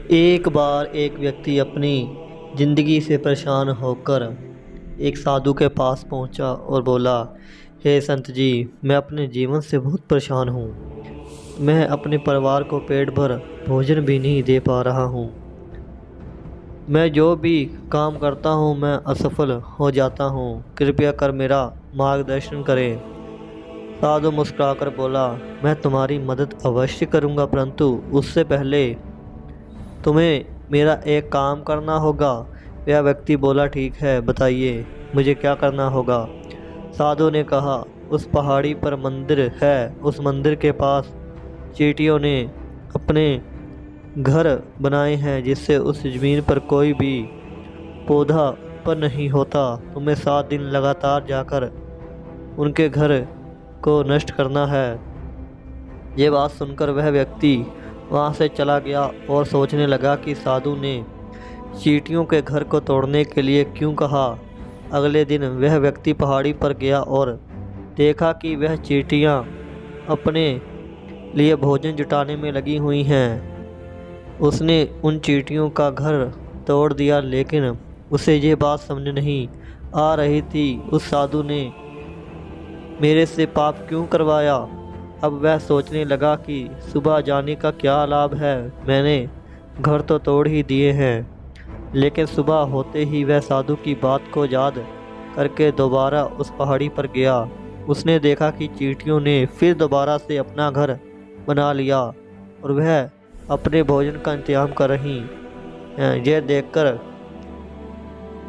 एक बार एक व्यक्ति अपनी ज़िंदगी से परेशान होकर एक साधु के पास पहुंचा और बोला, हे संत जी, मैं अपने जीवन से बहुत परेशान हूँ। मैं अपने परिवार को पेट भर भोजन भी नहीं दे पा रहा हूँ। मैं जो भी काम करता हूँ मैं असफल हो जाता हूँ। कृपया कर मेरा मार्गदर्शन करें। साधु मुस्कुराकर बोला, मैं तुम्हारी मदद अवश्य करूँगा, परंतु उससे पहले तुम्हें मेरा एक काम करना होगा। वह व्यक्ति बोला, ठीक है, बताइए मुझे क्या करना होगा। साधु ने कहा, उस पहाड़ी पर मंदिर है, उस मंदिर के पास चींटियों ने अपने घर बनाए हैं जिससे उस ज़मीन पर कोई भी पौधा पर नहीं होता। तुम्हें 7 दिन लगातार जाकर उनके घर को नष्ट करना है। ये बात सुनकर वह व्यक्ति वहाँ से चला गया और सोचने लगा कि साधु ने चींटियों के घर को तोड़ने के लिए क्यों कहा। अगले दिन वह व्यक्ति पहाड़ी पर गया और देखा कि वह चींटियाँ अपने लिए भोजन जुटाने में लगी हुई हैं। उसने उन चींटियों का घर तोड़ दिया, लेकिन उसे ये बात समझ नहीं आ रही थी, उस साधु ने मेरे से पाप क्यों करवाया। अब वह सोचने लगा कि सुबह जाने का क्या लाभ है, मैंने घर तो तोड़ ही दिए हैं। लेकिन सुबह होते ही वह साधु की बात को याद करके दोबारा उस पहाड़ी पर गया। उसने देखा कि चींटियों ने फिर दोबारा से अपना घर बना लिया और वह अपने भोजन का इंतजाम कर रही हैं। यह देखकर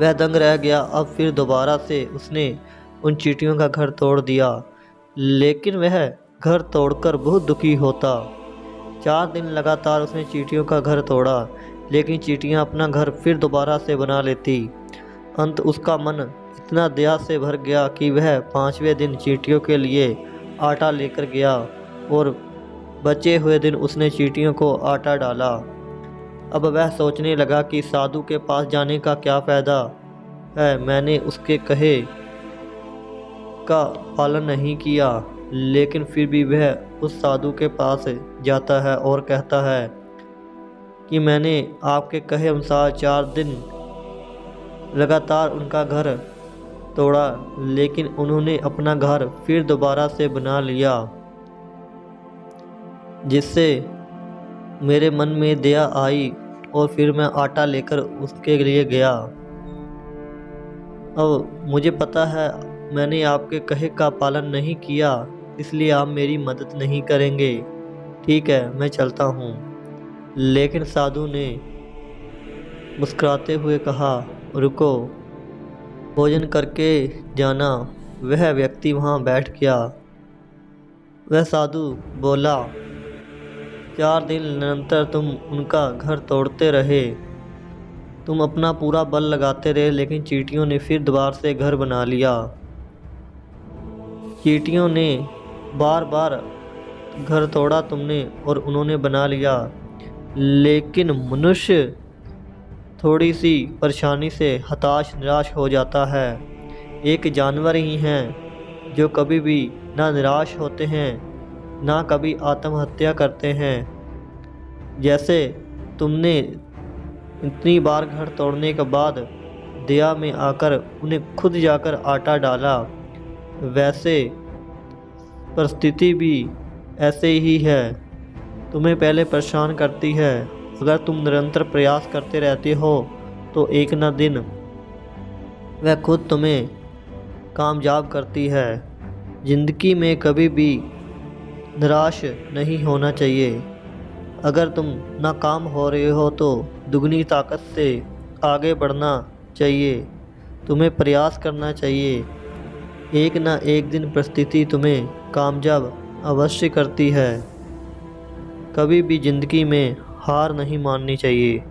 वह दंग रह गया। अब फिर दोबारा से उसने उन चींटियों का घर तोड़ दिया, लेकिन वह घर तोड़कर बहुत दुखी होता। 4 दिन लगातार उसने चींटियों का घर तोड़ा, लेकिन चींटियां अपना घर फिर दोबारा से बना लेती। अंत उसका मन इतना दया से भर गया कि वह 5वें दिन चींटियों के लिए आटा लेकर गया और बचे हुए दिन उसने चींटियों को आटा डाला। अब वह सोचने लगा कि साधु के पास जाने का क्या फ़ायदा है, मैंने उसके कहे का पालन नहीं किया। लेकिन फिर भी वह उस साधु के पास जाता है और कहता है कि मैंने आपके कहे अनुसार 4 दिन लगातार उनका घर तोड़ा, लेकिन उन्होंने अपना घर फिर दोबारा से बना लिया, जिससे मेरे मन में दया आई और फिर मैं आटा लेकर उसके लिए गया। अब मुझे पता है मैंने आपके कहे का पालन नहीं किया, इसलिए आप मेरी मदद नहीं करेंगे। ठीक है, मैं चलता हूँ। लेकिन साधु ने मुस्कुराते हुए कहा, रुको, भोजन करके जाना। वह व्यक्ति वहाँ बैठ गया। वह साधु बोला, 4 दिन निरंतर तुम उनका घर तोड़ते रहे, तुम अपना पूरा बल लगाते रहे, लेकिन चींटियों ने फिर दोबारा से घर बना लिया। चींटियों ने बार बार घर तोड़ा तुमने और उन्होंने बना लिया, लेकिन मनुष्य थोड़ी सी परेशानी से हताश निराश हो जाता है। एक जानवर ही हैं जो कभी भी ना निराश होते हैं ना कभी आत्महत्या करते हैं। जैसे तुमने इतनी बार घर तोड़ने के बाद दया में आकर उन्हें खुद जाकर आटा डाला, वैसे परिस्थिति भी ऐसे ही है, तुम्हें पहले परेशान करती है। अगर तुम निरंतर प्रयास करते रहते हो तो एक न दिन वह खुद तुम्हें कामयाब करती है। ज़िंदगी में कभी भी निराश नहीं होना चाहिए। अगर तुम नाकाम हो रहे हो तो दुगनी ताकत से आगे बढ़ना चाहिए। तुम्हें प्रयास करना चाहिए। एक ना एक दिन परिस्थिति तुम्हें कामयाब अवश्य करती है। कभी भी ज़िंदगी में हार नहीं माननी चाहिए।